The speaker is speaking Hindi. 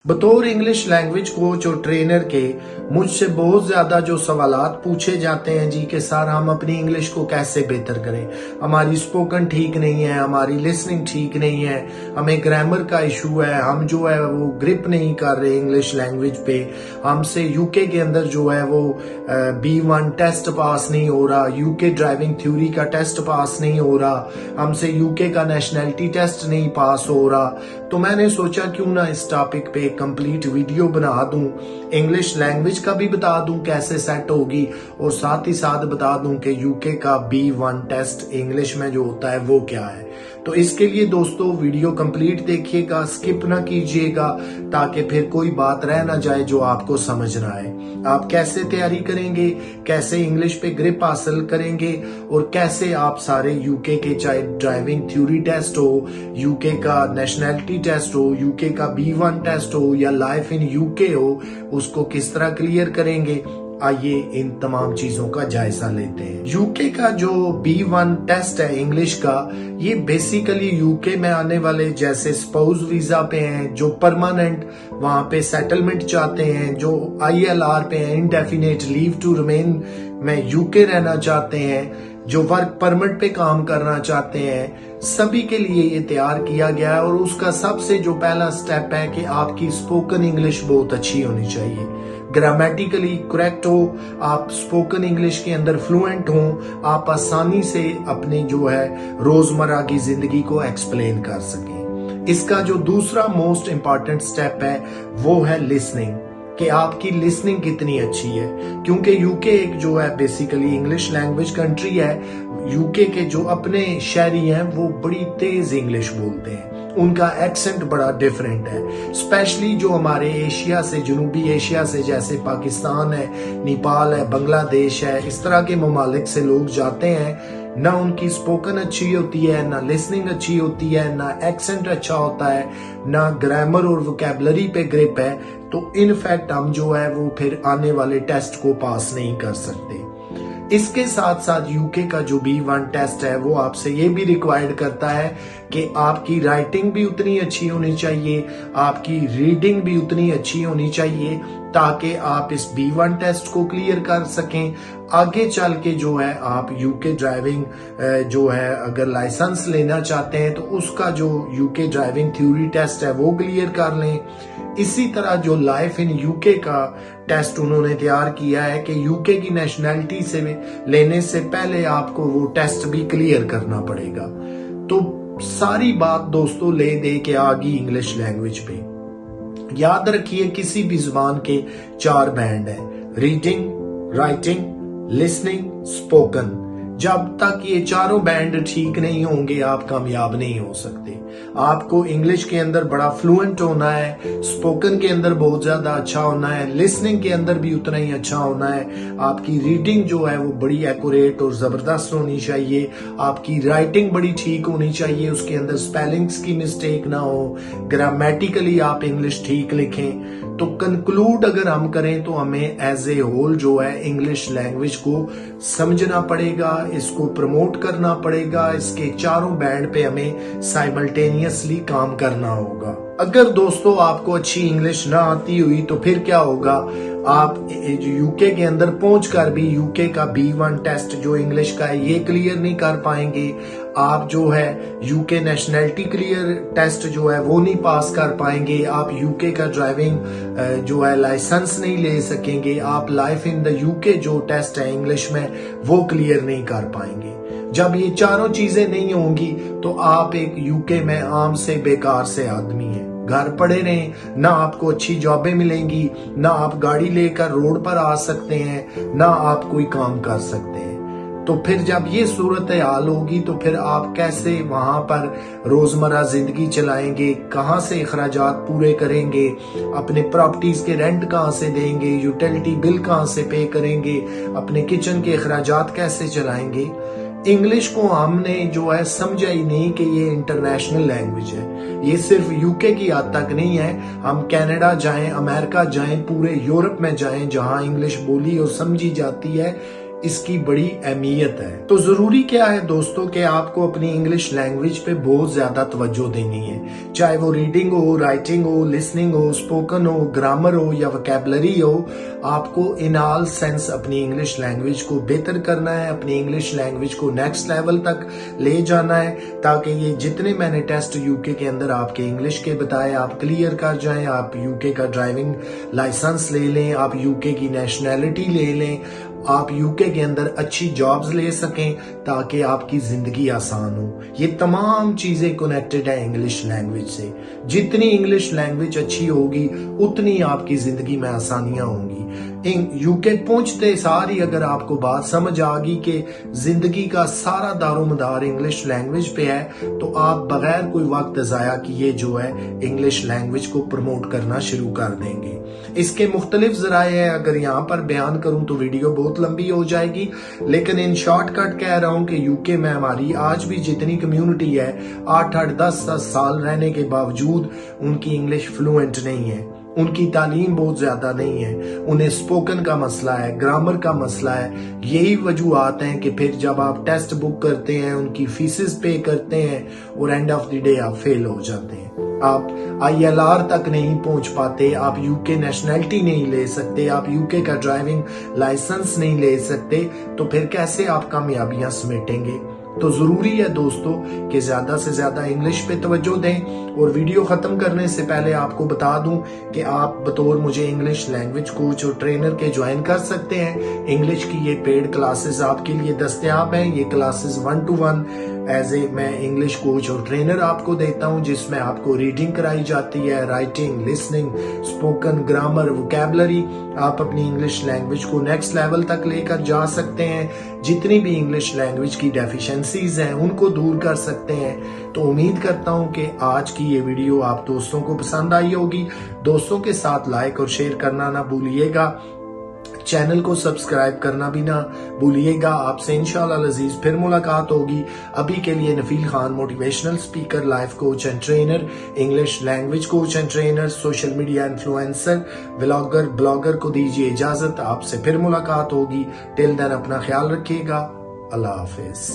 बतौर इंग्लिश लैंग्वेज कोच और ट्रेनर के मुझसे बहुत ज़्यादा जो सवालात पूछे जाते हैं जी कि सर हम अपनी इंग्लिश को कैसे बेहतर करें। हमारी स्पोकन ठीक नहीं है, हमारी लिसनिंग ठीक नहीं है, हमें ग्रामर का इशू है, हम जो है वो ग्रिप नहीं कर रहे इंग्लिश लैंग्वेज पे। हमसे यूके के अंदर जो है वो B1 टेस्ट पास नहीं हो रहा, यूके ड्राइविंग थ्योरी का टेस्ट पास नहीं हो रहा, हमसे यूके का नेशनैलिटी टेस्ट नहीं पास हो रहा। तो मैंने सोचा क्यों ना इस टॉपिक पे कंप्लीट वीडियो बना दूं, इंग्लिश लैंग्वेज का भी बता दूं कैसे सेट होगी और साथ ही साथ बता दूं कि यूके का B1 टेस्ट इंग्लिश में जो होता है वो क्या है। तो इसके लिए दोस्तों वीडियो कंप्लीट देखिएगा, स्किप ना कीजिएगा ताकि फिर कोई बात रह ना जाए जो आपको समझ ना आए। आप कैसे तैयारी करेंगे, कैसे इंग्लिश पे ग्रिप हासिल करेंगे और कैसे आप सारे यूके के चाहे ड्राइविंग थ्योरी टेस्ट हो, यूके का नेशनैलिटी टेस्ट हो, यूके का B1 टेस्ट हो या लाइफ इन यूके हो, उसको किस तरह क्लियर करेंगे। आइए इन तमाम चीजों का जायजा लेते हैं। यूके का जो B1 टेस्ट है इंग्लिश का, ये बेसिकली यूके में आने वाले जैसे स्पाउस वीजा पे हैं, जो परमानेंट वहां पे सेटलमेंट चाहते हैं, जो ILR पे हैं, इंडेफिनेट लीव टू रिमेन में यूके रहना चाहते हैं, जो वर्क परमिट पे काम करना चाहते हैं, सभी के लिए ये तैयार किया गया है। और उसका सबसे जो पहला स्टेप है कि आपकी स्पोकन इंग्लिश बहुत अच्छी होनी चाहिए, ग्रामेटिकली करेक्ट हो, आप स्पोकन इंग्लिश के अंदर फ्लुएंट हो, आप आसानी से अपनी जो है रोजमर्रा की जिंदगी को एक्सप्लेन कर सकें। इसका जो दूसरा मोस्ट इंपॉर्टेंट स्टेप है वो है लिसनिंग, कि आपकी लिसनिंग कितनी अच्छी है। क्योंकि यूके एक जो है बेसिकली इंग्लिश लैंग्वेज कंट्री है, यूके के जो अपने शहरी हैं वो बड़ी तेज इंग्लिश बोलते हैं, उनका एक्सेंट बड़ा डिफरेंट है। स्पेशली जो हमारे एशिया से, जनूबी एशिया से, जैसे पाकिस्तान है, नेपाल है, बांग्लादेश है, इस तरह के ममालिक से लोग जाते हैं, ना उनकी स्पोकन अच्छी होती है, ना लिसनिंग अच्छी होती है, ना एक्सेंट अच्छा होता है, ना ग्रामर और वोकैबुलरी पे ग्रिप है। तो इनफैक्ट हम जो है वो फिर आने वाले टेस्ट को पास नहीं कर सकते। इसके साथ साथ यूके का जो B1 टेस्ट है वो आपसे ये भी रिक्वायर्ड करता है कि आपकी राइटिंग भी उतनी अच्छी होनी चाहिए, आपकी रीडिंग भी उतनी अच्छी होनी चाहिए ताकि आप इस B1 टेस्ट को क्लियर कर सकें। आगे चल के जो है आप यूके ड्राइविंग जो है अगर लाइसेंस लेना चाहते हैं तो उसका जो यूके ड्राइविंग थ्योरी टेस्ट है वो क्लियर कर लें। इसी तरह जो लाइफ इन यूके का टेस्ट उन्होंने तैयार किया है कि यूके की नेशनैलिटी से लेने से पहले आपको वो टेस्ट भी क्लियर करना पड़ेगा। तो सारी बात दोस्तों ले दे के आ गई इंग्लिश लैंग्वेज पे। याद रखिए किसी भी जुबान के 4 बैंड है, रीडिंग, राइटिंग, लिसनिंग, स्पोकन। जब तक ये चारों बैंड ठीक नहीं होंगे आप कामयाब नहीं हो सकते। आपको इंग्लिश के अंदर बड़ा फ्लुएंट होना है, स्पोकन के अंदर बहुत ज्यादा अच्छा होना है, लिसनिंग के अंदर भी उतना ही अच्छा होना है, आपकी रीडिंग जो है वो बड़ी एक्यूरेट और जबरदस्त होनी चाहिए, आपकी राइटिंग बड़ी ठीक होनी चाहिए, उसके अंदर स्पेलिंग्स की मिस्टेक ना हो, ग्रामेटिकली आप इंग्लिश ठीक लिखें। तो कंक्लूड अगर हम करें तो हमें एज ए होल जो है इंग्लिश लैंग्वेज को समझना पड़ेगा, इसको प्रमोट करना पड़ेगा, इसके चारों बैंड पे हमें साइमल्टेनियसली काम करना होगा। अगर दोस्तों आपको अच्छी इंग्लिश ना आती हुई तो फिर क्या होगा, आप यूके के अंदर पहुंचकर भी यूके का B1 टेस्ट जो इंग्लिश का है ये क्लियर नहीं कर पाएंगे, आप जो है यूके नेशनैलिटी क्लियर टेस्ट जो है वो नहीं पास कर पाएंगे, आप यूके का ड्राइविंग जो है लाइसेंस नहीं ले सकेंगे, आप लाइफ इन द यूके जो टेस्ट है इंग्लिश में वो क्लियर नहीं कर पाएंगे। जब ये चारों चीजें नहीं होंगी तो आप एक यूके में आम से बेकार से आदमी हैं, घर पड़े रहें, ना आपको अच्छी जॉबें मिलेंगी, ना आप गाड़ी लेकर रोड पर आ सकते हैं, ना आप कोई काम कर सकते हैं। तो फिर जब ये सूरत हाल होगी तो फिर आप कैसे वहां पर रोजमर्रा जिंदगी चलाएंगे, कहां से अखराजात पूरे करेंगे, अपने प्रॉपर्टीज के रेंट कहां से देंगे, यूटिलिटी बिल कहां से पे करेंगे, अपने किचन के अखराजात कैसे चलाएंगे। इंग्लिश को हमने जो है समझा ही नहीं कि ये इंटरनेशनल लैंग्वेज है, ये सिर्फ यूके की हद तक नहीं है। हम कनाडा जाएं, अमेरिका जाएं, पूरे यूरोप में जाएं, जहां इंग्लिश बोली और समझी जाती है, इसकी बड़ी अहमियत है। तो जरूरी क्या है दोस्तों कि आपको अपनी इंग्लिश लैंग्वेज पे बहुत ज्यादा तवज्जो देनी है, चाहे वो रीडिंग हो, राइटिंग हो, लिसनिंग हो, स्पोकन हो, ग्रामर हो या वोकैबुलरी हो। आपको इन ऑल सेंस अपनी इंग्लिश लैंग्वेज को बेहतर करना है, अपनी इंग्लिश लैंग्वेज को नेक्स्ट लेवल तक ले जाना है, ताकि ये जितने मैंने टेस्ट यूके के अंदर आपके इंग्लिश के बताए आप क्लियर कर जाएं। आप यूके का ड्राइविंग लाइसेंस ले लें, आप यूके की नेशनैलिटी ले लें, आप यूके के अंदर अच्छी जॉब्स ले सकें, ताकि आपकी जिंदगी आसान हो। ये तमाम चीजें कनेक्टेड है इंग्लिश लैंग्वेज से। जितनी इंग्लिश लैंग्वेज अच्छी होगी उतनी आपकी जिंदगी में आसानियां होंगी। यूके पहुंचते सारी अगर आपको बात समझ आ गई कि जिंदगी का सारा दारोमदार इंग्लिश लैंग्वेज पे है, तो आप बगैर कोई वक्त जाया किए जो है इंग्लिश लैंग्वेज को प्रमोट करना शुरू कर देंगे। इसके मुख्तलिफ जराए हैं, अगर यहाँ पर बयान करूं तो वीडियो बहुत लंबी हो जाएगी, लेकिन इन शॉर्टकट कह रहा हूं कि यूके में हमारी आज भी जितनी कम्युनिटी है 8-8, 10-10 साल रहने के बावजूद उनकी इंग्लिश फ्लुएंट नहीं है, उनकी तालीम बहुत ज्यादा नहीं है, उन्हें स्पोकन का मसला है, ग्रामर का मसला है। यही वजूहत हैं कि फिर जब आप टेस्ट बुक करते हैं, उनकी फीसेस पे करते हैं और एंड ऑफ द डे आप फेल हो जाते हैं। आप ILR तक नहीं पहुंच पाते, आप यूके नेशनैलिटी नहीं ले सकते, आप यूके का ड्राइविंग लाइसेंस नहीं ले सकते, तो फिर कैसे आप कामयाबियां समेटेंगे। तो जरूरी है दोस्तों कि ज्यादा से ज्यादा इंग्लिश पे तवज्जो दें। और वीडियो खत्म करने से पहले आपको बता दूं कि आप बतौर मुझे इंग्लिश लैंग्वेज कोच और ट्रेनर के ज्वाइन कर सकते हैं। इंग्लिश की ये पेड क्लासेस आपके लिए दस्तयाब हैं। ये क्लासेस 1-to-1 एज ए मैं इंग्लिश कोच और ट्रेनर आपको देता हूं, जिसमें आपको रीडिंग कराई जाती है, writing, listening, spoken, grammar, vocabulary. आप अपनी इंग्लिश लैंग्वेज को नेक्स्ट लेवल तक लेकर जा सकते हैं। जितनी भी इंग्लिश लैंग्वेज की डेफिशिएंसीज हैं उनको दूर कर सकते हैं। तो उम्मीद करता हूं कि आज की ये वीडियो आप दोस्तों को पसंद आई होगी। दोस्तों के साथ लाइक और शेयर करना ना भूलिएगा, चैनल को सब्सक्राइब करना भी ना भूलिएगा। आपसे इंशाअल्लाह अजीज फिर मुलाकात होगी। अभी के लिए Nafeel Khan, motivational speaker, life coach and trainer, English language coach and trainer, social media influencer, vlogger, blogger को दीजिए इजाजत। आपसे फिर मुलाकात होगी। टिल देन अपना ख्याल रखिएगा। अल्लाह हाफिज।